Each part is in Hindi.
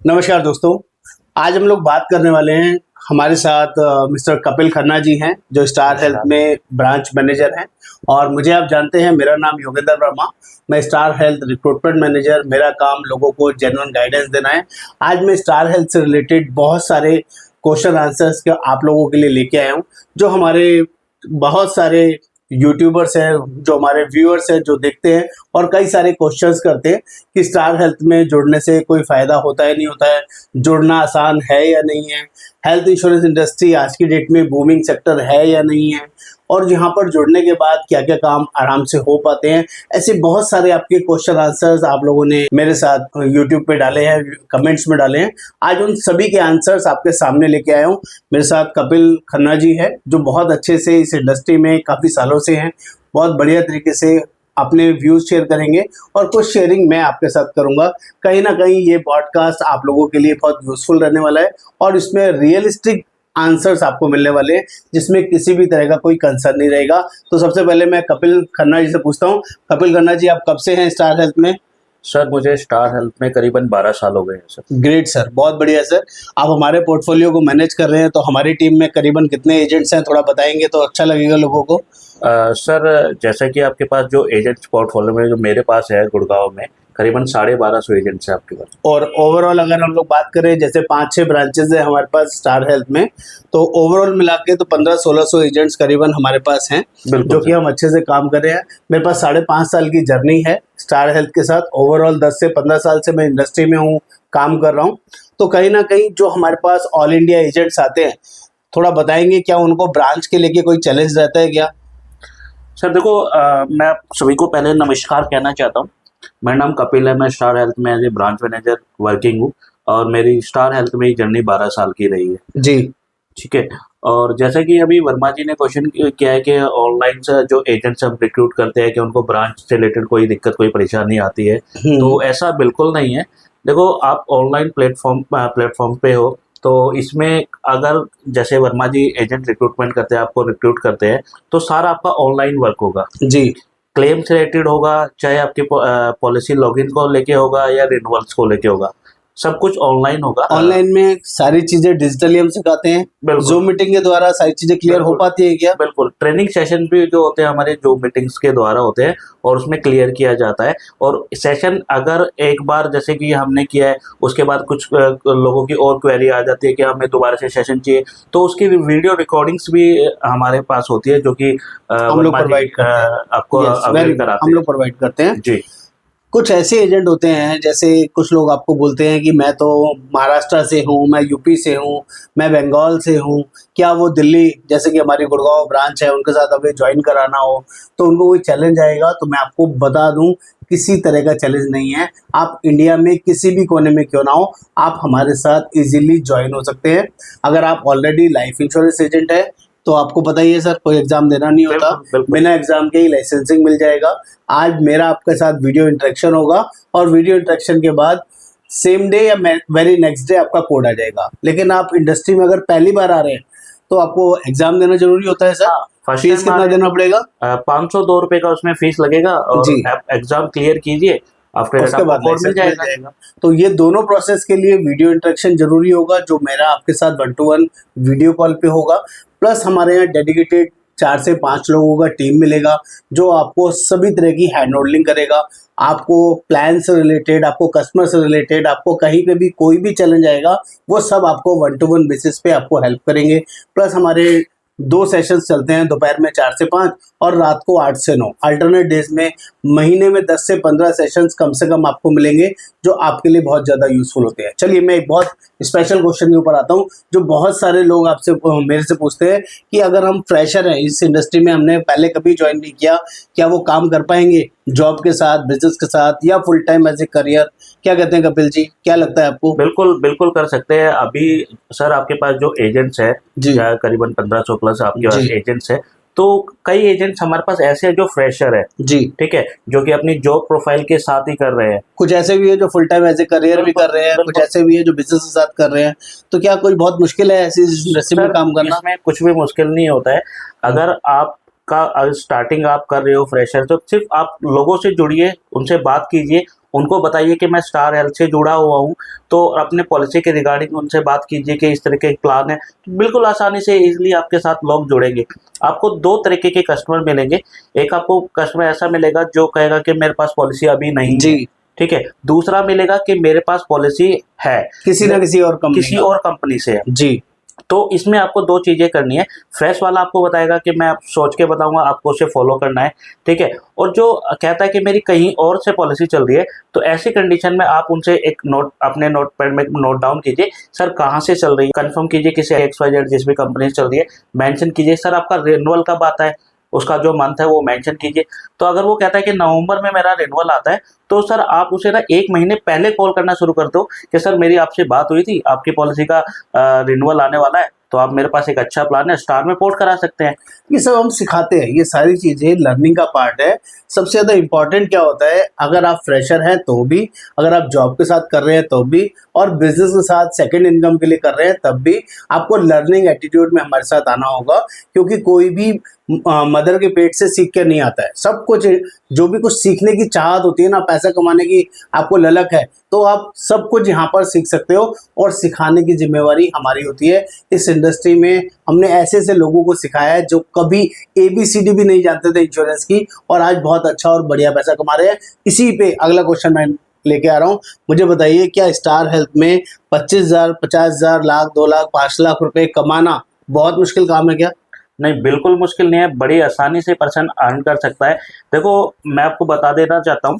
नमस्कार दोस्तों, आज हम लोग बात करने वाले हैं। हमारे साथ मिस्टर कपिल खन्ना जी हैं जो स्टार हेल्थ में ब्रांच मैनेजर हैं और मुझे आप जानते हैं, मेरा नाम योगेंद्र वर्मा। मैं स्टार हेल्थ रिक्रूटमेंट मैनेजर, मेरा काम लोगों को जेन्युइन गाइडेंस देना है। आज मैं स्टार हेल्थ से रिलेटेड बहुत सारे क्वेश्चन आंसर्स के आप लोगों के लिए लेके आया हूँ। जो हमारे बहुत सारे यूट्यूबर्स हैं, जो हमारे व्यूअर्स हैं, जो देखते हैं और कई सारे क्वेश्चंस करते हैं कि स्टार हेल्थ में जुड़ने से कोई फ़ायदा होता है नहीं होता है, जुड़ना आसान है या नहीं है, हेल्थ इंश्योरेंस इंडस्ट्री आज की डेट में बूमिंग सेक्टर है या नहीं है, और यहाँ पर जुड़ने के बाद क्या क्या काम आराम से हो पाते हैं। ऐसे बहुत सारे आपके क्वेश्चन आंसर्स आप लोगों ने मेरे साथ यूट्यूब पे डाले हैं, कमेंट्स में डाले हैं। आज उन सभी के आंसर्स आपके सामने लेके आया हूँ। मेरे साथ कपिल खन्ना जी है जो बहुत अच्छे से इस इंडस्ट्री में काफ़ी सालों से हैं, बहुत बढ़िया तरीके से अपने व्यूज शेयर करेंगे और कुछ शेयरिंग मैं आपके साथ करूंगा। कहीं ना कहीं ये पॉडकास्ट आप लोगों के लिए बहुत यूजफुल रहने वाला है और इसमें रियलिस्टिक आंसर्स आपको मिलने वाले हैं, जिसमें किसी भी तरह का कोई कंसर्न नहीं रहेगा। तो सबसे पहले मैं कपिल खन्ना जी से पूछता हूँ। कपिल खन्ना जी, आप कब से हैं स्टार हेल्थ में? सर मुझे स्टार हेल्थ में करीबन 12 साल हो गए हैं सर। ग्रेट सर, बहुत बढ़िया सर। आप हमारे पोर्टफोलियो को मैनेज कर रहे हैं, तो हमारी टीम में करीबन कितने एजेंट्स हैं, थोड़ा बताएंगे तो अच्छा लगेगा लोगों को। सर जैसा कि आपके पास जो एजेंट्स पोर्टफोलियो में जो मेरे पास है गुड़गांव में करीबन 1250 एजेंट्स हैं आपके पास। और ओवरऑल अगर हम लोग बात करें, जैसे 5-6 ब्रांचेज है हमारे पास स्टार हेल्थ में, तो ओवरऑल मिला के तो 1500-1600 एजेंट्स करीबन हमारे पास हैं जो कि हम अच्छे से काम कर रहे हैं। मेरे पास 5.5 साल की जर्नी है स्टार हेल्थ के साथ। ओवरऑल 10 से 15 साल से मैं इंडस्ट्री में हूँ, काम कर रहा हूँ। तो कहीं ना कहीं जो हमारे पास ऑल इंडिया एजेंट्स आते हैं, थोड़ा बताएंगे क्या उनको ब्रांच के लेके कोई चैलेंज रहता है क्या? सर देखो, मैं आप सभी को पहले नमस्कार कहना चाहता हूँ। मेरा नाम कपिल है, मैं स्टार हेल्थ में as a branch manager working हूँ और मेरी स्टार हेल्थ में जर्नी 12 साल की रही है जी ठीक है। और जैसा कि अभी वर्मा जी ने क्वेश्चन किया है कि ऑनलाइन से जो एजेंट्स हम रिक्रूट करते हैं कि उनको ब्रांच से रिलेटेड कोई दिक्कत कोई परेशानी आती है, तो ऐसा बिल्कुल नहीं है। देखो, आप ऑनलाइन प्लेटफॉर्म पे हो तो इसमें अगर जैसे वर्मा जी एजेंट रिक्रूटमेंट करते हैं, आपको रिक्रूट करते हैं, तो सारा आपका ऑनलाइन वर्क होगा जी। क्लेम से रिलेटेड होगा, चाहे आपकी पॉलिसी लॉगिन को लेके होगा या रिन्यूअल्स को लेके होगा, सब कुछ ऑनलाइन होगा। ऑनलाइन में सारी चीजें डिजिटली हम सिखाते हैं। बिल्कुल। जूम मीटिंग के द्वारा सारी चीजें क्लियर हो पाती है क्या? बिल्कुल, ट्रेनिंग सेशन भी जो होते हैं हमारे जो मीटिंग्स के द्वारा होते हैं और उसमें क्लियर किया जाता है। और सेशन अगर एक बार जैसे कि हमने किया है, उसके बाद कुछ लोगों की और क्वेरी आ जाती है कि हमें दोबारा से सेशन चाहिए, तो उसकी वीडियो रिकॉर्डिंग्स भी हमारे पास होती है जो कि हम लोग प्रोवाइड करते हैं। आपको अवेयर कराते हम लोग प्रोवाइड करते हैं जी। कुछ ऐसे एजेंट होते हैं, जैसे कुछ लोग आपको बोलते हैं कि मैं तो महाराष्ट्र से हूँ, मैं यूपी से हूँ, मैं बंगाल से हूँ, क्या वो दिल्ली, जैसे कि हमारी गुड़गांव ब्रांच है, उनके साथ अभी ज्वाइन कराना हो तो उनको कोई चैलेंज आएगा? तो मैं आपको बता दूं, किसी तरह का चैलेंज नहीं है। आप इंडिया में किसी भी कोने में क्यों ना हो, आप हमारे साथ इजीली ज्वाइन हो सकते हैं। अगर आप ऑलरेडी लाइफ इंश्योरेंस एजेंट है तो आपको पता ही है सर, कोई एग्जाम देना नहीं होता, बिना एग्जाम के ही लाइसेंसिंग मिल जाएगा। आज मेरा आपके साथ वीडियो इंटरेक्शन होगा और वीडियो इंटरेक्शन के बाद सेम डे या वेरी नेक्स्ट डे आपका कोड आ जाएगा। लेकिन आप इंडस्ट्री में अगर पहली बार आ रहे हैं तो आपको एग्जाम देना जरूरी होता है सर। फीस कितना देना पड़ेगा? 502 रुपए का उसमें फीस लगेगा और जी। आप एग्जाम क्लियर कीजिए, आफ्टर उसके बाद कोड मिल लाइसेंस जाएगा। तो ये दोनों प्रोसेस के लिए वीडियो इंटरेक्शन जरूरी होगा, जो मेरा आपके साथ 1-to-1 वीडियो कॉल पे होगा। प्लस हमारे यहाँ डेडिकेटेड 4 से 5 लोगों का टीम मिलेगा जो आपको सभी तरह की हैंड होल्डिंग करेगा। आपको प्लान से रिलेटेड, आपको कस्टमर से रिलेटेड, आपको कहीं पे भी कोई भी चैलेंज आएगा, वो सब आपको 1-to-1 बेसिस पे आपको हेल्प करेंगे। प्लस हमारे 2 सेशंस चलते हैं, दोपहर में 4 से 5 और रात को 8 से 9। अल्टरनेट डेज में महीने में 10 से 15 सेशंस कम से कम आपको मिलेंगे, जो आपके लिए बहुत ज़्यादा यूजफुल होते हैं। चलिए मैं एक बहुत स्पेशल क्वेश्चन के ऊपर आता हूँ, जो बहुत सारे लोग आपसे मेरे से पूछते हैं कि अगर हम फ्रेशर हैं इस इंडस्ट्री में, हमने पहले कभी ज्वाइन नहीं किया, क्या वो काम कर पाएंगे जॉब के साथ, बिजनेस के साथ, या full time as a career? क्या कहते हैं कपिल जी, क्या लगता है आपको? बिल्कुल बिल्कुल कर सकते हैं। अभी सर आपके पास जो एजेंट्स है करीबन 1500 प्लस आपके पास एजेंट्स है, तो कई एजेंट्स हमारे पास ऐसे हैं जो फ्रेशर है जी, ठीक है, जो कि अपनी जॉब प्रोफाइल के साथ ही कर रहे हैं। कुछ ऐसे भी है जो full time as a career भी कर रहे हैं, कुछ ऐसे भी है जो बिजनेस के साथ कर रहे हैं। तो क्या कोई बहुत मुश्किल है ऐसी इंडस्ट्री में काम करना? इसमें कुछ भी मुश्किल नहीं होता है। अगर आपका स्टार्टिंग आप कर रहे हो फ्रेशर, तो सिर्फ आप लोगों से जुड़िए, उनसे बात कीजिए उनको बताइए कि मैं स्टार हेल्थ से जुड़ा हुआ हूँ, तो अपने पॉलिसी के रिगार्डिंग उनसे बात कीजिए कि इस तरह के प्लान है, तो बिल्कुल आसानी से इजीली आपके साथ लोग जुड़ेंगे। आपको दो तरीके के कस्टमर मिलेंगे, एक आपको कस्टमर ऐसा मिलेगा जो कहेगा कि मेरे पास पॉलिसी अभी नहीं है, जी, ठीक है। दूसरा मिलेगा कि मेरे पास पॉलिसी है, किसी ना किसी और कंपनी से है। जी, तो इसमें आपको दो चीजें करनी है। फ्रेश वाला आपको बताएगा कि मैं सोच के बताऊंगा, आपको उसे फॉलो करना है, ठीक है। और जो कहता है कि मेरी कहीं और से पॉलिसी चल रही है, तो ऐसी कंडीशन में आप उनसे एक नोट अपने नोट पैड में नोट डाउन कीजिए, सर कहाँ से चल रही है, कंफर्म कीजिए किसी XYZ जिस भी कंपनी से चल रही है, मेंशन कीजिए सर आपका रिन्यूअल कब आता है, उसका जो मंथ है वो मेंशन कीजिए। तो अगर वो कहता है कि नवंबर में मेरा रिन्यूअल आता है, तो सर आप उसे ना 1 महीने पहले कॉल करना शुरू कर दो कि सर मेरी आपसे बात हुई थी, आपकी पॉलिसी का रिन्यूअल आने वाला है, तो आप मेरे पास एक अच्छा प्लान है, स्टार में पोर्ट करा सकते हैं। ये सब हम सिखाते हैं, ये सारी चीजें लर्निंग का पार्ट है। सबसे ज्यादा इम्पोर्टेंट क्या होता है, अगर आप फ्रेशर हैं तो भी, अगर आप जॉब के साथ कर रहे हैं तो भी, और बिजनेस के साथ सेकंड इनकम के लिए कर रहे हैं तब भी, आपको लर्निंग एटीट्यूड में हमारे साथ आना होगा। क्योंकि कोई भी मदर के पेट से सीख कर नहीं आता है। सब कुछ जो भी कुछ सीखने की चाहत होती है ना, पैसा कमाने की आपको ललक है, तो आप सब कुछ यहाँ पर सीख सकते हो, और सिखाने की जिम्मेवारी हमारी होती है। इस इंडस्ट्री में हमने ऐसे ऐसे लोगों को सिखाया है जो कभी ABCD भी नहीं जानते थे इंश्योरेंस की, और आज बहुत अच्छा और बढ़िया पैसा कमा रहे हैं। इसी पे अगला क्वेश्चन मैं लेके आ रहा हूँ। मुझे बताइए, क्या स्टार हेल्थ में 25,000, 50,000, लाख, 2 लाख, 5 लाख रुपए कमाना बहुत मुश्किल काम है क्या? नहीं, बिल्कुल मुश्किल नहीं है, बड़ी आसानी से पर्सन अर्न कर सकता है। देखो, मैं आपको बता देना चाहता हूँ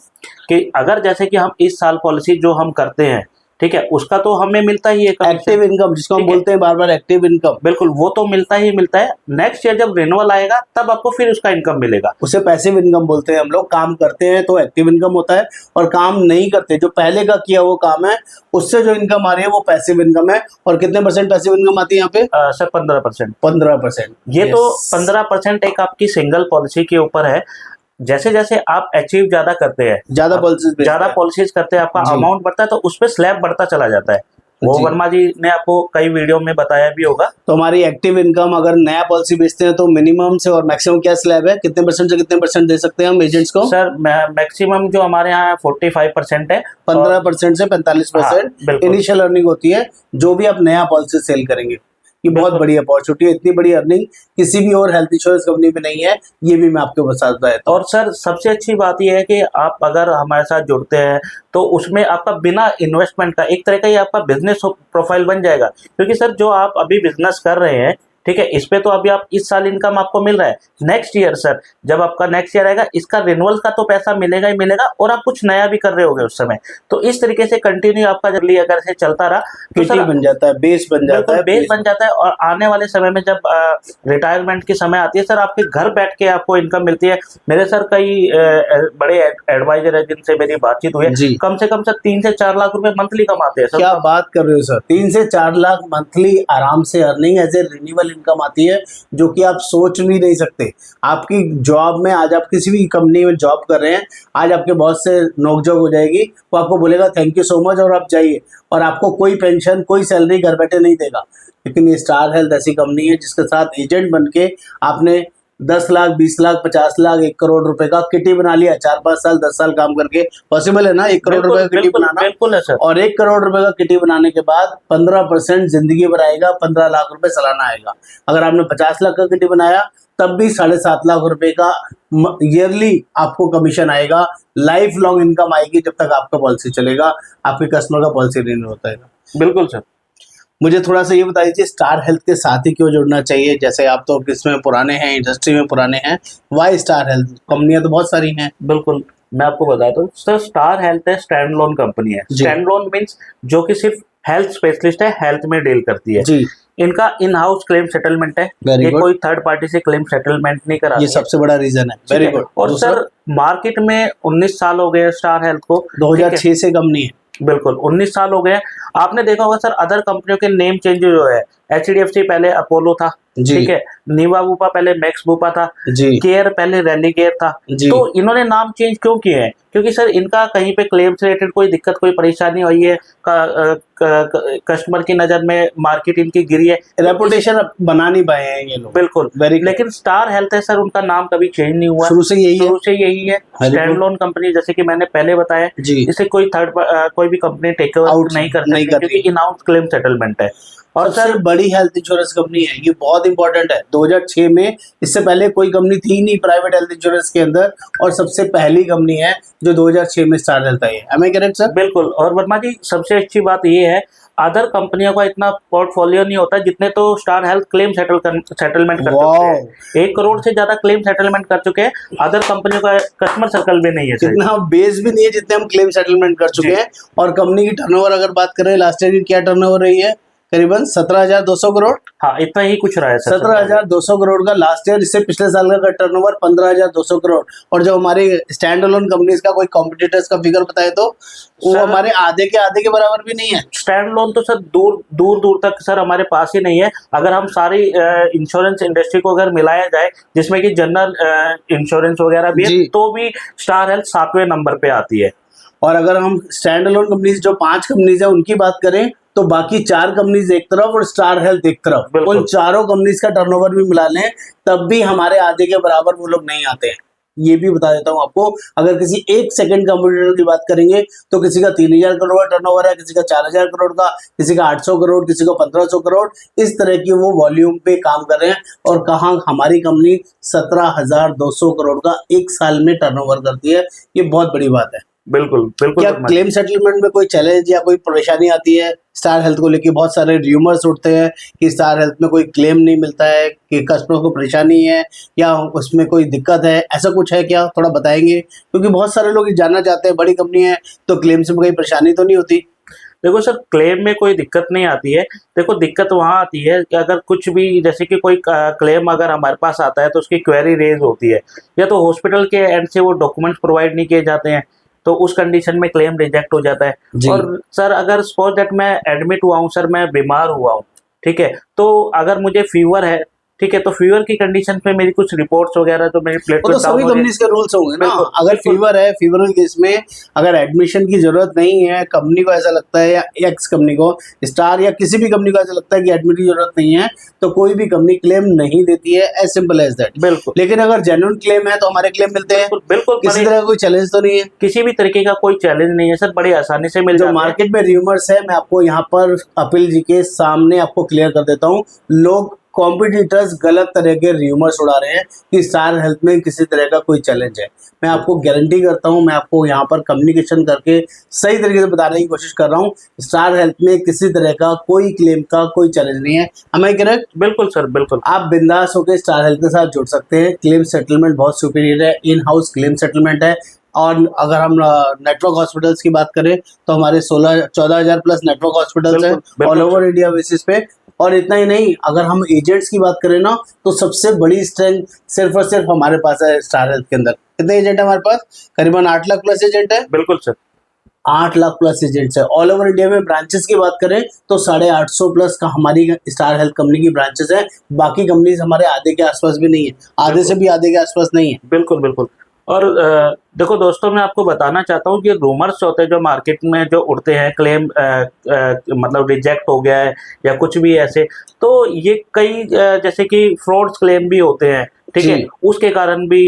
कि अगर जैसे कि हम इस साल पॉलिसी जो हम करते हैं, ठीक है, उसका तो हमें मिलता ही है एक्टिव इनकम, जिसको हम ठीक है। बोलते हैं बार बार एक्टिव इनकम, बिल्कुल, वो तो मिलता ही मिलता है। नेक्स्ट ईयर जब रिन्यूअल आएगा तब आपको फिर उसका इनकम मिलेगा। उसे पैसिव इनकम बोलते हैं हम लोग। काम करते हैं तो एक्टिव इनकम होता है, और काम नहीं करते, जो पहले का किया वो काम है, उससे जो इनकम आ रही है वो पैसिव इनकम है। और कितने % पैसिव इनकम आती है यहाँ पे? सर 15%। 15%। ये तो 15% एक आपकी सिंगल पॉलिसी के ऊपर है। जैसे जैसे आप अचीव ज्यादा करते हैं, ज्यादा पॉलिसीज ज्यादा पॉलिसीज करते हैं, आपका जी। अमाउंट बढ़ता है, तो उस पर स्लैब बढ़ता चला जाता है। वो जी। वर्मा जी ने आपको कई वीडियो में बताया भी होगा। तो हमारी एक्टिव इनकम, अगर नया पॉलिसी बेचते हैं तो मिनिमम से और मैक्सिमम क्या स्लैब है, कितने % से कितने % दे सकते हैं हम एजेंट्स को? सर मैक्सिमम जो हमारे यहाँ 45% है। 15% से 45% बिल्कुल। इनिशियल अर्निंग होती है, जो भी आप नया पॉलिसी सेल करेंगे। ये बहुत बड़ी अपॉर्चुनिटी है। इतनी बड़ी अर्निंग किसी भी और हेल्थ इंश्योरेंस कंपनी में नहीं है, ये भी मैं आपको बता देता हूं। और सर सबसे अच्छी बात यह है कि आप अगर हमारे साथ जुड़ते हैं तो उसमें आपका बिना इन्वेस्टमेंट का एक तरह का ही आपका बिजनेस प्रोफाइल बन जाएगा। क्योंकि सर जो आप अभी बिजनेस कर रहे हैं, ठीक है, इस पे तो अभी आप इस साल इनकम आपको मिल रहा है। नेक्स्ट ईयर सर, जब आपका नेक्स्ट ईयर आएगा, इसका रिन्यूअल का तो पैसा मिलेगा ही मिलेगा, और आप कुछ नया भी कर रहे होगे उस समय। तो इस तरीके से कंटिन्यू आपका जल्दी अगर से चलता रहा तो सर बन जाता है, बेस बन जाता है, बेस बन जाता है। और आने वाले समय में जब रिटायरमेंट की समय आती है सर, आपके घर बैठ के आपको इनकम मिलती है। मेरे सर कई बड़े एडवाइजर है जिनसे मेरी बातचीत हुई है, कम से कम सर 3 से 4 लाख रुपए मंथली कमाते हैं सर। क्या बात कर रहे हो सर, 3 से 4 लाख मंथली आराम से earning as a renewal income आती है, जो कि आप सोच भी नहीं सकते। आपकी जॉब में, आज आप किसी भी कंपनी में जॉब कर रहे हैं, आज आपके बॉस से नोकझोंक हो जाएगी, वो आपको बोलेगा थैंक यू सो मच और आप जाइए, और आपको कोई पेंशन, कोई सैलरी घर बैठे नहीं देगा। लेकिन ये स्टार हेल्थ ऐसी कंपनी है जिसके साथ एजेंट बन के आपने 10 लाख, 20 लाख, 50 लाख, 1 करोड़ रुपए का किटी बना लिया। 4-5 साल, 10 साल काम करके पॉसिबल है ना 1 करोड़ रुपए का किटी बनाना? बिल्कुल है सर। और 1 करोड़ रुपए का किटी बनाने के बाद 15% जिंदगी भर आएगा, 15 लाख रुपए सालाना आएगा। अगर आपने 50 लाख का किटी बनाया तब भी 7.5 लाख रुपए का ईयरली आपको कमीशन आएगा। लाइफ लॉन्ग इनकम आएगी जब तक आपका पॉलिसी चलेगा, आपके कस्टमर का पॉलिसी रिन्यू होता है। बिल्कुल सर। मुझे थोड़ा सा ये बता दीजिए, स्टार हेल्थ के साथ ही क्यों जुड़ना चाहिए? जैसे आप तो इसमें पुराने हैं, इंडस्ट्री में पुराने हैं, वाई स्टार हेल्थ? कंपनियां तो बहुत सारी हैं। बिल्कुल, मैं आपको बताता हूँ सर, स्टार हेल्थ है स्टैंड लोन कंपनी है। स्टैंड लोन मीन्स जो कि सिर्फ हेल्थ स्पेशलिस्ट है, हेल्थ में डील करती है जी। इनका इन हाउस क्लेम सेटलमेंट है। ये कोई थर्ड पार्टी से क्लेम सेटलमेंट नहीं कराती। ये सबसे बड़ा रीजन है। Very good. और सर मार्केट में 19 साल हो गए स्टार हेल्थ को, 2006 से कंपनी है। बिल्कुल 19 साल हो गए। आपने देखा होगा सर, अदर कंपनियों के नेम चेंज जो है, HDFC पहले अपोलो था, ठीक है, नीवा बूपा पहले मैक्स बूपा था, जी केयर पहले रैली केयर था। जी। तो इन्होंने नाम चेंज क्यों किए हैं? क्योंकि सर इनका कहीं पे क्लेम से रिलेटेड कोई दिक्कत कोई परेशानी हुई है, कस्टमर की नज़र में मार्केट इनकी गिरी है, रेपुटेशन बना नहीं पाए हैं ये लोग। बिल्कुल। वेरी लेकिन स्टार हेल्थ है सर, उनका नाम कभी चेंज नहीं हुआ, शुरू से यही है। शुरू से यही है। स्टैंड लोन कंपनी, जैसे कि मैंने पहले बताया, जी इसे कोई कोई भी कंपनी टेक ओवर आउट नहीं कर नहीं सकती, करती। क्योंकि इन हाउस क्लेम सेटलमेंट है। और सबसे सर बड़ी हेल्थ इंश्योरेंस कंपनी है, ये बहुत इंपॉर्टेंट है। 2006 में, इससे पहले कोई कंपनी थी ही नहीं प्राइवेट हेल्थ इंश्योरेंस के अंदर, और सबसे पहली कंपनी है जो 2006 में स्टार हेल्थ आई है। Am I correct sir? बिल्कुल। और वर्मा जी, सबसे अच्छी बात ये है, अदर कंपनियों का इतना पोर्टफोलियो नहीं होता जितने तो स्टार हेल्थ क्लेम सेटलमेंट कर चुके हैं। 1 करोड़ से ज्यादा क्लेम सेटलमेंट कर चुके हैं। अदर कंपनियों का कस्टमर सर्कल भी नहीं है सर। इतना बेस भी नहीं है जितने हम क्लेम सेटलमेंट कर चुके हैं। और कंपनी की टर्नओवर अगर बात करें, लास्ट ईयर की क्या टर्नओवर रही है? करीबन 17,200 करोड़। हाँ, इतना ही कुछ रहा है सर। 17,200 करोड़ का लास्ट ईयर। इससे पिछले साल का टर्नओवर 15,200 करोड़। और जो हमारी स्टैंड अलोन कंपनीज का कोई कॉम्पिटिटर्स का फिगर बताए तो वो हमारे आधे के बराबर भी नहीं है। स्टैंड लोन तो सर दूर तक सर हमारे पास ही नहीं है। अगर हम सारी इंश्योरेंस इंडस्ट्री को अगर मिलाया जाए, जिसमें कि जनरल इंश्योरेंस वगैरह भी है, तो भी स्टार हेल्थ 7वें नंबर पे आती है। और अगर हम स्टैंड अलोन कंपनीज, जो 5 कंपनीज है, उनकी बात करें तो बाकी 4 कंपनीज एक तरफ और स्टार हेल्थ एक तरफ, उन चारों कंपनीज का टर्नओवर भी मिला लें तब भी हमारे आधे के बराबर वो लोग नहीं आते हैं। ये भी बता देता हूं आपको, अगर किसी एक सेकंड कंप्यूटर की बात करेंगे तो किसी का 3,000 करोड़ का टर्नओवर है, किसी का 4,000 करोड़ का, किसी का 800 करोड़, किसी का 1,500 करोड़। इस तरह की वो वॉल्यूम पे काम कर रहे हैं। और कहाँ हमारी कंपनी 17,200 करोड़ का एक साल में टर्नओवर करती है। ये बहुत बड़ी बात है। बिल्कुल बिल्कुल। क्या क्लेम सेटलमेंट में कोई चैलेंज या कोई परेशानी आती है स्टार हेल्थ को लेके? बहुत सारे र्यूमर्स उठते हैं कि स्टार हेल्थ में कोई क्लेम नहीं मिलता है, कि कस्टमर को परेशानी है या उसमें कोई दिक्कत है, ऐसा कुछ है क्या? थोड़ा बताएंगे, क्योंकि बहुत सारे लोग जानना चाहते हैं। बड़ी कंपनी है तो क्लेम से कोई परेशानी तो नहीं होती? देखो सर, क्लेम में कोई दिक्कत नहीं आती है। देखो, दिक्कत वहाँ आती है कि अगर कुछ भी, जैसे कि कोई क्लेम अगर हमारे पास आता है तो उसकी क्वेरी रेज होती है, या तो हॉस्पिटल के एंड से वो डॉक्यूमेंट्स प्रोवाइड नहीं किए जाते हैं, तो उस कंडीशन में क्लेम रिजेक्ट हो जाता है। और सर अगर सपोज दैट मैं एडमिट हुआ हूँ, सर मैं बीमार हुआ हूँ, ठीक है, तो अगर मुझे फीवर है, ठीक है, तो फीवर की कंडीशन पे मेरी कुछ रिपोर्ट्स वगैरह तो मेरी प्लेटलेट तो सभी कंपनीज के रूल्स होंगे ना। अगर फीवर है, फीवर के केस में अगर एडमिशन की जरूरत नहीं है, कंपनी को ऐसा लगता है, या एक्स कंपनी को, स्टार या किसी भी कंपनी को ऐसा लगता है कि एडमिट की जरूरत नहीं है, तो कोई भी कंपनी क्लेम नहीं देती है। As simple as that. बिल्कुल। लेकिन अगर जेन्युइन क्लेम है तो हमारे क्लेम मिलते हैं। बिल्कुल। किसी तरह का कोई चैलेंज तो नहीं है? किसी भी तरीके का कोई चैलेंज नहीं है सर, बड़ी आसानी से मिल जाता है। जो मार्केट में र्यूमर्स है, मैं आपको यहाँ पर कपिल जी के सामने आपको क्लियर कर देता हूँ। लोग, कॉम्पिटिटर्स गलत तरह के र्यूमर्स उड़ा रहे हैं कि स्टार हेल्थ में किसी तरह का कोई चैलेंज है। मैं आपको गारंटी करता हूं, मैं आपको यहाँ पर कम्युनिकेशन करके सही तरीके से बताने की कोशिश कर रहा हूँ, स्टार हेल्थ में किसी तरह का कोई क्लेम का कोई चैलेंज नहीं है। Am I correct? बिल्कुल सर, बिल्कुल। आप बिंदास होकर स्टार हेल्थ के साथ जुड़ सकते हैं। क्लेम सेटलमेंट बहुत सुपीरियर है, इन हाउस क्लेम सेटलमेंट है। और अगर हम नेटवर्क हॉस्पिटल्स की बात करें तो हमारे 14,000 प्लस नेटवर्क हॉस्पिटल्स हैं ऑल ओवर इंडिया बेसिस पे। और इतना ही नहीं, अगर हम एजेंट्स की बात करें ना, तो सबसे बड़ी स्ट्रेंथ सिर्फ और सिर्फ हमारे पास है स्टार हेल्थ के अंदर। कितने एजेंट है हमारे पास? करीबन 8 लाख प्लस एजेंट है। बिल्कुल सर, 8 लाख प्लस एजेंट्स है ऑल ओवर इंडिया में। ब्रांचेस की बात करें तो 850 प्लस का हमारी स्टार हेल्थ कंपनी की ब्रांचेस है। बाकी कंपनीज हमारे आधे के आसपास भी नहीं है, आधे से भी आधे के आसपास नहीं है। बिल्कुल बिल्कुल। और देखो दोस्तों, मैं आपको बताना चाहता हूँ कि रूमर्स होते हैं जो मार्केट में जो उड़ते हैं, क्लेम मतलब रिजेक्ट हो गया है या कुछ भी ऐसे, तो ये कई जैसे कि फ्रॉड्स क्लेम भी होते हैं, ठीक है, उसके कारण भी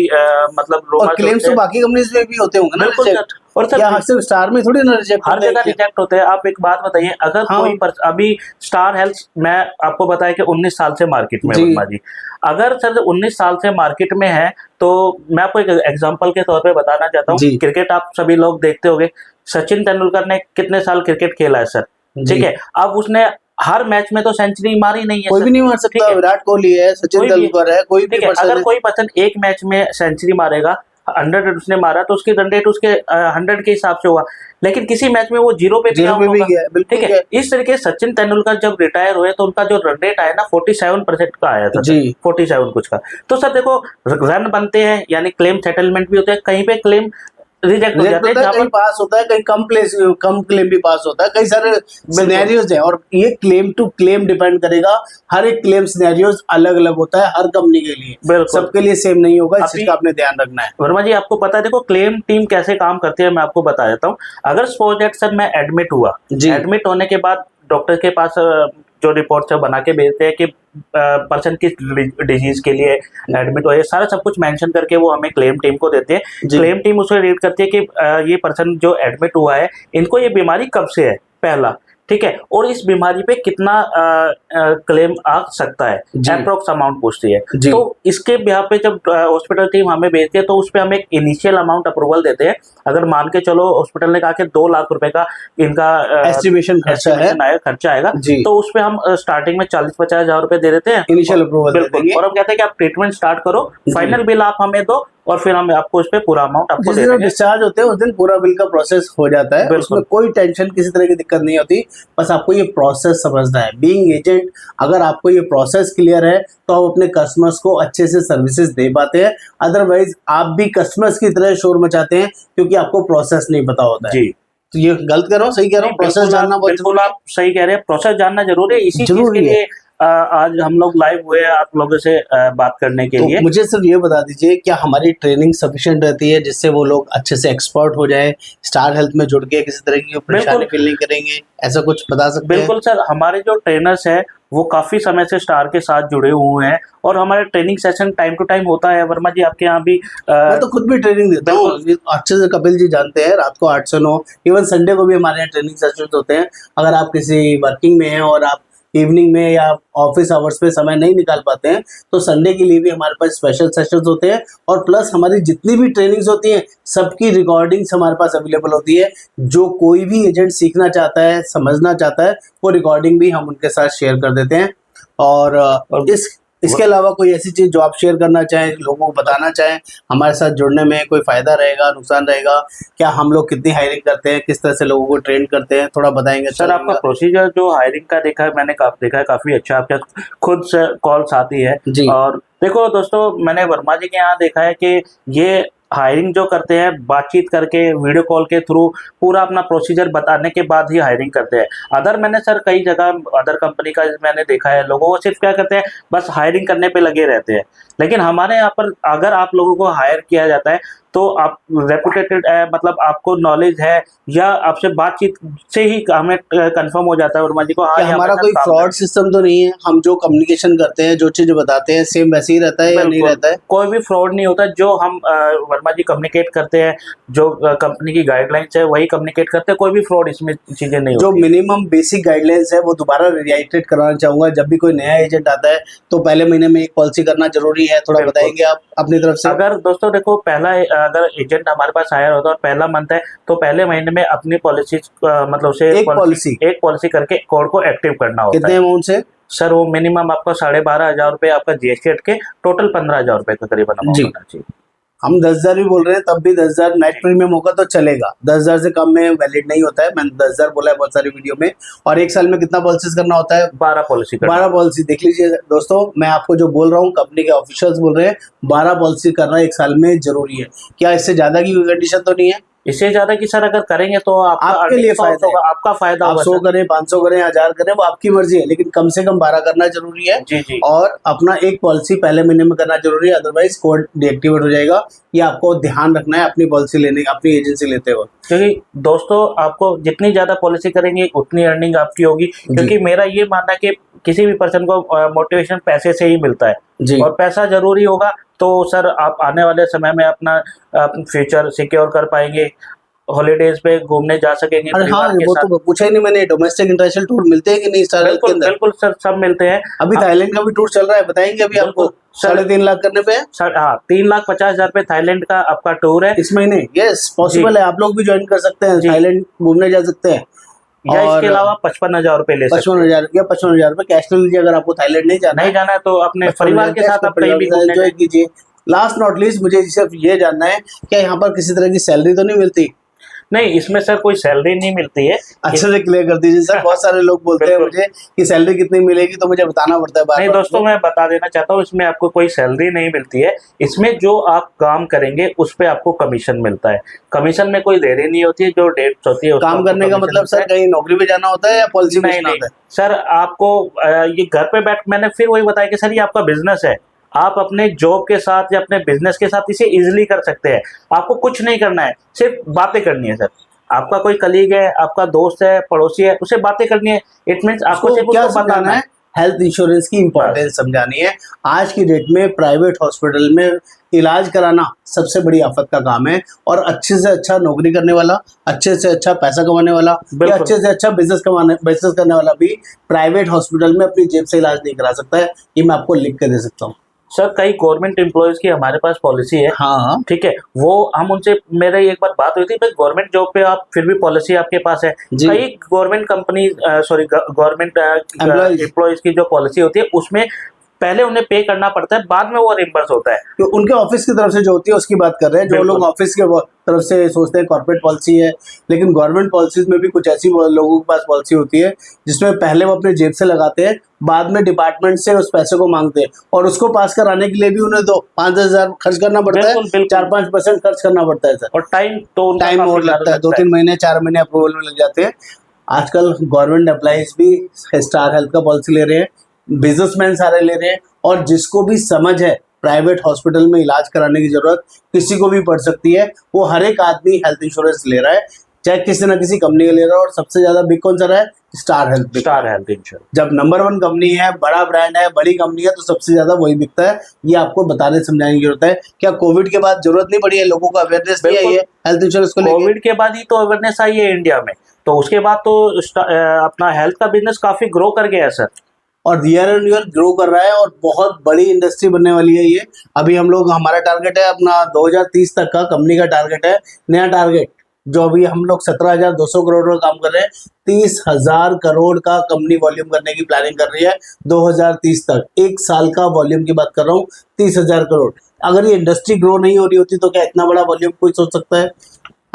मतलब रूमर्स क्लेम्स तो बाकी कंपनीज में भी होते होंगे ना रिजेक्ट? और सर यहाँ सिर्फ स्टार में थोड़ी ना रिजेक्ट, हर जगह रिजेक्ट होते हैं। आप एक बात बताइए, अगर कोई अभी स्टार हेल्थ, मैं आपको बताया कि 19 साल से मार्केट में वर्मा जी, अगर सर 19 साल से मार्केट में है, तो मैं आपको एक एग्जांपल के तौर पे बताना चाहता हूँ। क्रिकेट आप सभी लोग देखते होंगे, सचिन तेंदुलकर ने कितने साल क्रिकेट खेला है सर, ठीक है, अब उसने हर मैच में तो सेंचुरी मारी नहीं है, कोई भी नहीं मार सकता। विराट कोहली है, सचिन तेंदुलकर है, कोई भी पर्सन, अगर कोई पर्सन एक मैच में सेंचुरी मारेगा, 100 रन उसने मारा, तो उसकी रन रेट उसके 100 के हिसाब से हुआ, लेकिन किसी मैच में वो 0 पे भी आउट होगा, ठीक है। इस तरीके सचिन तेंदुलकर जब रिटायर हुए तो उनका जो रन रेट आया ना 47% का आया था, 47 कुछ का। तो सर देखो, रन बनते हैं यानी क्लेम सेटलमेंट भी होते हैं, कहीं पे क्लेम रिजेक्ट हो जाते हैं, होता है, जहाँ कहीं पर पास होता है, कहीं कम क्लेम भी पास होता है, कई सारे सिनेरियोज है और ये क्लेम टू क्लेम डिपेंड करेगा। हर एक क्लेम सिनेरियोज अलग अलग होता है हर कंपनी के लिए, बिल्कुल। सबके लिए सेम नहीं होगा, इस चीज अभी का आपने ध्यान रखना है। वर्मा जी आपको पता है, देखो क्लेम टीम कैसे काम करती है, मैं आपको बता देता हूँ। अगर सपोज दैट सर मैं एडमिट हुआ, जी। एडमिट होने के बाद डॉक्टर के पास जो रिपोर्ट है बना के भेजते हैं कि पर्सन किस डिजीज के लिए एडमिट हुआ है, सारा सब कुछ मेंशन करके वो हमें क्लेम टीम को देते हैं। जी। क्लेम टीम उसे रीड करती है कि ये पर्सन जो एडमिट हुआ है, इनको ये बीमारी कब से है, पहला, ठीक है, और इस बीमारी पे कितना क्लेम आ सकता है, जी। अप्रोक्स अमाउंट पूछती है। जी। तो इसके ब्याह पे जब हॉस्पिटल टीम हमें भेजती है तो उस पे हम एक इनिशियल अमाउंट अप्रूवल देते हैं। अगर मान के चलो हॉस्पिटल ने कहा कि 2 लाख रुपए का इनका एस्टिमेशन खर्चा है, खर्चा आएगा, जी। तो उस पे हम स्टार्टिंग में 40-50 हजार रुपए दे देते हैं, इनिशियल अप्रूवल दे बिल्कुल, देंगे। और हम कहते हैं कि आप ट्रीटमेंट स्टार्ट करो, जी। फाइनल बिल आप हमें दो और फिर हम आपको उस पे पूरा अमाउंट आपको जिस दे दिन देंगे। डिस्चार्ज होते हैं उस दिन पूरा बिल का प्रोसेस हो जाता है, बिल्कुल। उसमें कोई टेंशन किसी तरह की दिक्कत नहीं होती। बस आपको ये प्रोसेस समझना है, बीइंग एजेंट अगर आपको ये प्रोसेस क्लियर है तो आप अपने कस्टमर्स को अच्छे से सर्विसेज दे पाते हैं। अदरवाइज आप भी कस्टमर्स की तरह शोर मचाते हैं क्योंकि आपको प्रोसेस नहीं पता होता है। जी। तो ये गलत कह रहा हूँ, सही कह रहा हूँ? प्रोसेस जानना बहुत बिल्कुल आप सही कह रहे हैं, प्रोसेस जानना जरूरी है। इसी चीज जरूरी के है। लिए आज हम लोग लाइव हुए हैं आप लोगों से बात करने के तो लिए। मुझे सिर्फ ये बता दीजिए, क्या हमारी ट्रेनिंग सफिशिएंट रहती है जिससे वो लोग अच्छे से एक्सपर्ट हो जाए, स्टार हेल्थ में जुड़ के किसी तरह की परेशानी फील नहीं करेंगे? ऐसा कुछ बता सकते हैं? बिल्कुल सर, हमारे जो ट्रेनर्स हैं वो काफी समय से स्टार के साथ जुड़े हुए हैं और हमारे training session time to time होता है। वर्मा जी आपके यहाँ भी मैं तो खुद भी ट्रेनिंग देता हूँ, अच्छे से कपिल जी जानते हैं, रात को 8 से 9, इवन संडे को भी हमारे यहाँ ट्रेनिंग सेशंस होते हैं। अगर आप किसी वर्किंग में हैं और आप इवनिंग में या ऑफिस आवर्स में समय नहीं निकाल पाते हैं तो संडे के लिए भी हमारे पास स्पेशल सेशंस होते हैं, और प्लस हमारी जितनी भी ट्रेनिंग्स होती हैं सबकी रिकॉर्डिंग्स हमारे पास अवेलेबल होती है। जो कोई भी एजेंट सीखना चाहता है, समझना चाहता है, वो रिकॉर्डिंग भी हम उनके साथ शेयर कर देते हैं। और इसके अलावा कोई ऐसी चीज जो आप शेयर करना चाहें, लोगों को बताना चाहें, हमारे साथ जुड़ने में कोई फायदा रहेगा, नुकसान रहेगा, क्या हम लोग कितनी हायरिंग करते हैं, किस तरह से लोगों को ट्रेन करते हैं, थोड़ा बताएंगे? सर आपका प्रोसीजर जो हायरिंग का देखा है, मैंने देखा है काफी अच्छा, आपके खुद से कॉल्स आती है जी। और देखो दोस्तों, मैंने वर्मा जी के यहाँ देखा है कि ये हायरिंग जो करते हैं बातचीत करके, वीडियो कॉल के थ्रू पूरा अपना प्रोसीजर बताने के बाद ही हायरिंग करते हैं। मैंने सर कई जगह अदर कंपनी का मैंने देखा है, लोगों को सिर्फ क्या करते हैं, बस हायरिंग करने पे लगे रहते हैं। लेकिन हमारे यहाँ पर अगर आप लोगों को हायर किया जाता है तो आप रेपुटेटेड है, मतलब आपको नॉलेज है या आपसे बातचीत से ही हमें कंफर्म हो जाता है वर्मा जी को, हाँ हमारा कोई फ्रॉड सिस्टम तो नहीं है? हम जो कम्युनिकेशन करते हैं, जो चीज बताते हैं, सेम वैसे ही रहता है या नहीं रहता है? कोई भी फ्रॉड नहीं होता। जो हम वर्मा जी कम्युनिकेट करते हैं, जो कंपनी की गाइडलाइंस है वही कम्युनिकेट करते हैं, कोई भी फ्रॉड इसमें चीजें नहीं जो होती। मिनिमम बेसिक गाइडलाइंस है वो दोबारा रिआइटरेट कराना चाहूंगा। जब भी कोई नया एजेंट आता है तो पहले महीने में एक पॉलिसी करना जरूरी है, थोड़ा बताएंगे आप अपनी तरफ से? अगर दोस्तों देखो, पहला अगर एजेंट हमारे पास हायर होता है और पहला मंथ है तो पहले महीने में अपनी पॉलिसी मतलब से एक पॉलिसी करके कोड को एक्टिव करना होता है। कितने अमाउंट से? सर वो मिनिमम आपका 12,500 रुपए आपका जीएसटी हट के टोटल 15,000 रुपए का करीबन अमाउंट होना चाहिए। हम 10,000 भी बोल रहे हैं, तब भी 10,000 नेट प्रीमियम होगा तो चलेगा। 10,000 से कम में वैलिड नहीं होता है। मैंने 10,000 बोला है बहुत सारी वीडियो में। और एक साल में कितना पॉलिसीज करना होता है? 12 पॉलिसी। 12 पॉलिसी। देख लीजिए दोस्तों, मैं आपको जो बोल रहा हूँ कंपनी के ऑफिशियल्स बोल रहे हैं, 12 पॉलिसी करना एक साल में जरूरी है। क्या इससे ज्यादा की कोई कंडीशन तो नहीं है? इससे ज्यादा की सर अगर करेंगे तो आपके लिए फायदा होगा, आपका फायदा आप होगा। 100 करें, 500 करें, 1000 करें, वो आपकी मर्जी है, लेकिन कम से कम 12 करना जरूरी है। जी जी। और अपना एक पॉलिसी पहले महीने में करना जरूरी है, अदरवाइज कोड डीएक्टिवेट हो जाएगा। ये आपको ध्यान रखना है अपनी पॉलिसी लेने, अपनी एजेंसी लेते हुए। क्योंकि दोस्तों आपको जितनी ज्यादा पॉलिसी करेंगे उतनी अर्निंग आपकी होगी। क्योंकि मेरा ये मानना है कि किसी भी पर्सन को मोटिवेशन पैसे से ही मिलता है और पैसा जरूरी होगा तो सर आप आने वाले समय में अपना फ्यूचर सिक्योर कर पाएंगे, हॉलीडेज पे घूमने जा सकेंगे। अरे हाँ, वो तो पूछा ही नहीं मैंने, डोमेस्टिक इंटरनेशनल टूर मिलते हैं कि नहीं स्टार हेल्थ के अंदर? बिल्कुल सर, सब मिलते हैं। अभी थाईलैंड का भी टूर चल रहा है, बताएंगे अभी आपको। 3.5 लाख करने पे? हाँ, 3,50,000 पे थाईलैंड का आपका टूर है इस महीने। यस, पॉसिबल है, आप लोग भी ज्वाइन कर सकते हैं, थाईलैंड घूमने जा सकते हैं। या इसके अलावा 55,000 रुपए ले सकते हैं। 55,000 या 55,000 रुपए कैश ले लीजिए। अगर आपको थाईलैंड नहीं जाना है तो अपने परिवार के साथ आप कहीं भी एंजॉय कीजिए। लास्ट नॉट लीस्ट, मुझे सिर्फ ये जानना है, क्या यहाँ पर किसी तरह की सैलरी तो नहीं मिलती? नहीं, इसमें सर कोई सैलरी नहीं मिलती है। अच्छे से क्लियर कर दीजिए सर, बहुत सारे लोग बोलते हैं मुझे कि सैलरी कितनी मिलेगी, तो मुझे बताना पड़ता है बार नहीं बार। दोस्तों, मैं बता देना चाहता हूँ, इसमें आपको कोई सैलरी नहीं मिलती है। इसमें जो आप काम करेंगे उस पे आपको कमीशन मिलता है। कमीशन में कोई देरी नहीं होती है, जो डेट्स होती है काम करने का मतलब सर कहीं नौकरी पे जाना होता है या पॉलिसी नहीं बेचना नहीं होता है? सर, आपको ये घर पे बैठ, मैंने फिर वही बताया कि सर ये आपका बिजनेस है। आप अपने जॉब के साथ या अपने बिजनेस के साथ इसे इजीली कर सकते हैं। आपको कुछ नहीं करना है, सिर्फ बातें करनी है सर। आपका कोई कलीग है, आपका दोस्त है, पड़ोसी है, उसे बातें करनी है। इट मीन्स आपको सिर्फ क्या उसको बताना है, हेल्थ इंश्योरेंस की इंपॉर्टेंस समझानी है। आज की डेट में प्राइवेट हॉस्पिटल में इलाज कराना सबसे बड़ी आफत का काम है, और अच्छे से अच्छा नौकरी करने वाला, अच्छे से अच्छा पैसा कमाने वाला या अच्छे से अच्छा बिजनेस करने वाला भी प्राइवेट हॉस्पिटल में अपनी जेब से इलाज नहीं करा सकता है। ये मैं आपको लिख के दे सकता हूँ। सर कई गवर्नमेंट एम्प्लॉयज की हमारे पास पॉलिसी है। हाँ, ठीक है, वो हम उनसे, मेरे एक बार बात हुई थी, भाई गवर्नमेंट जॉब पे आप फिर भी पॉलिसी आपके पास है। कई government company, sorry government employees की जो पॉलिसी होती है उसमें पहले उन्हें पे करना पड़ता है, बाद में वो रिम्बर्स होता है। तो उनके ऑफिस की तरफ से जो होती है उसकी बात कर रहे हैं। जो लोग ऑफिस के तरफ से सोचते हैं कॉर्पोरेट पॉलिसी है, लेकिन गवर्नमेंट पॉलिसीज में भी कुछ ऐसी लोगों के पास पॉलिसी होती है जिसमें पहले वो अपने जेब से लगाते हैं, बाद में डिपार्टमेंट से उस पैसे को मांगते हैं, और उसको पास कराने के लिए भी उन्हें 5,000 खर्च करना पड़ता है, 4-5% खर्च करना पड़ता है सर। और टाइम और लगता है, 2-3 महीने 4 महीने अप्रूवल में लग जाते हैं। आजकल गवर्नमेंट एम्प्लॉइज भी स्टार हेल्थ का पॉलिसी ले रहे हैं, बिजनेसमैन सारे ले रहे हैं, और जिसको भी समझ है प्राइवेट हॉस्पिटल में इलाज कराने की जरूरत किसी को भी पड़ सकती है, वो हर एक आदमी हेल्थ इंश्योरेंस ले रहा है, चाहे किसी ना किसी कंपनी का ले रहा है। और सबसे ज्यादा बिग कौन सा रहा है? Star health insurance. जब नंबर 1 कंपनी है, बड़ा ब्रांड है, बड़ी कंपनी है, तो सबसे ज्यादा वही बिकता है। ये आपको बताने समझाने की जरूरत है। क्या कोविड के बाद जरूरत नहीं पड़ी है, लोगों को अवेयरनेस नहीं आई है हेल्थ इंश्योरेंस को लेकर? कोविड के बाद ही तो अवेयरनेस आई है इंडिया में, तो उसके बाद तो अपना हेल्थ का बिजनेस काफी ग्रो कर गया है सर, और ईयर ऑन ईयर ग्रो कर रहा है, और बहुत बड़ी इंडस्ट्री बनने वाली है ये। अभी हम लोग, हमारा टारगेट है अपना 2030 तक का, कंपनी का टारगेट है, नया टारगेट, जो अभी हम लोग 17,200 करोड़ का काम कर रहे हैं, 30,000 करोड़ का कंपनी वॉल्यूम करने की प्लानिंग कर रही है 2030 तक। 1 साल का वॉल्यूम की बात कर रहा हूँ, 30,000 करोड़। अगर ये इंडस्ट्री ग्रो नहीं हो रही होती तो क्या इतना बड़ा वॉल्यूम कोई सोच सकता है?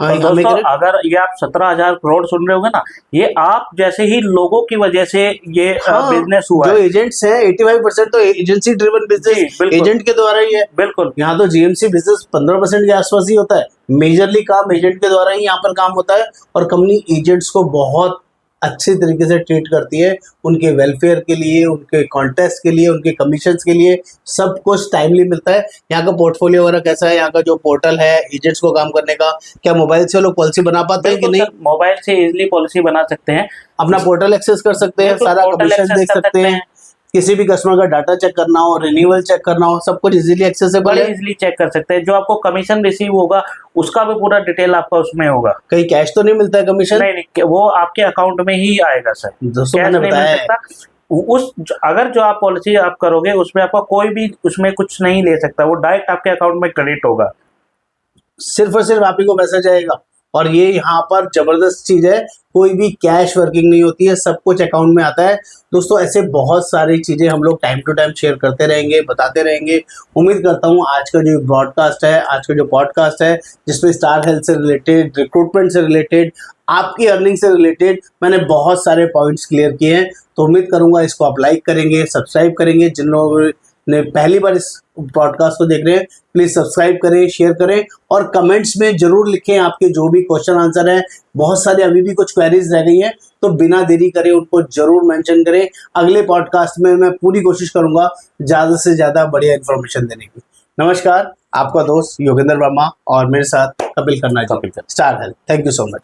दोस्तों, अगर ये आप 17,000 करोड़ सुन रहे होंगे ना, ये आप जैसे ही लोगों की वजह से ये बिजनेस हुआ जो एजेंट्स हैं, 85% तो एजेंसी ड्रिवन बिजनेस एजेंट के द्वारा ही है। बिल्कुल, यहाँ तो जीएमसी बिजनेस 15% के आसपास ही होता है। मेजरली काम एजेंट के द्वारा ही यहाँ पर काम होता है, और कंपनी एजेंट्स को बहुत अच्छे तरीके से ट्रीट करती है, उनके वेलफेयर के लिए, उनके कॉन्टेस्ट के लिए, उनके कमीशंस के लिए, सब कुछ टाइमली मिलता है। यहाँ का पोर्टफोलियो वगैरह कैसा है? यहाँ का जो पोर्टल है एजेंट्स को काम करने का, क्या मोबाइल से लोग पॉलिसी बना पाते हैं कि नहीं? मोबाइल से इजीली पॉलिसी बना सकते हैं, अपना पोर्टल एक्सेस कर सकते हैं, सारा कमीशन देख सकते हैं, किसी भी कस्टमर का डाटा चेक करना हो, रिन्यूअल चेक करना हो, सब कुछ इजीली एक्सेसिबल है, इजीली चेक कर सकते हैं। जो आपको कमीशन रिसीव होगा उसका भी पूरा डिटेल आपका उसमें होगा। कहीं कैश तो नहीं मिलता है कमीशन? नहीं, वो आपके अकाउंट में ही आएगा सर। दोस्तों मैंने बताया, अगर जो आप पॉलिसी आप करोगे उसमें आपका कोई भी उसमें कुछ नहीं ले सकता, वो डायरेक्ट आपके अकाउंट में क्रेडिट होगा, सिर्फ और सिर्फ आप ही को पैसा जाएगा। और ये यहाँ पर जबरदस्त चीज है, कोई भी कैश वर्किंग नहीं होती है, सब कुछ अकाउंट में आता है। दोस्तों ऐसे बहुत सारी चीजें हम लोग टाइम टू टाइम शेयर करते रहेंगे, बताते रहेंगे। उम्मीद करता हूँ आज का जो ब्रॉडकास्ट है, आज का जो पॉडकास्ट है, जिसमें स्टार हेल्थ से रिलेटेड, रिक्रूटमेंट से रिलेटेड, आपकी अर्निंग से रिलेटेड मैंने बहुत सारे पॉइंट्स क्लियर किए हैं। तो उम्मीद करूंगा इसको आप लाइक करेंगे, सब्सक्राइब करेंगे। जिन लोगों ने पहली बार इस पॉडकास्ट को देख रहे हैं, प्लीज सब्सक्राइब करें, शेयर करें, और कमेंट्स में जरूर लिखें आपके जो भी क्वेश्चन आंसर हैं। बहुत सारे अभी भी कुछ क्वेरीज रह गई हैं, तो बिना देरी करें उनको जरूर मेंशन करें। अगले पॉडकास्ट में मैं पूरी कोशिश करूंगा ज्यादा से ज्यादा बढ़िया इन्फॉर्मेशन देने की। नमस्कार, आपका दोस्त योगेंद्र वर्मा और मेरे साथ Kapil Khanna ji, Star Health. Thank you so much.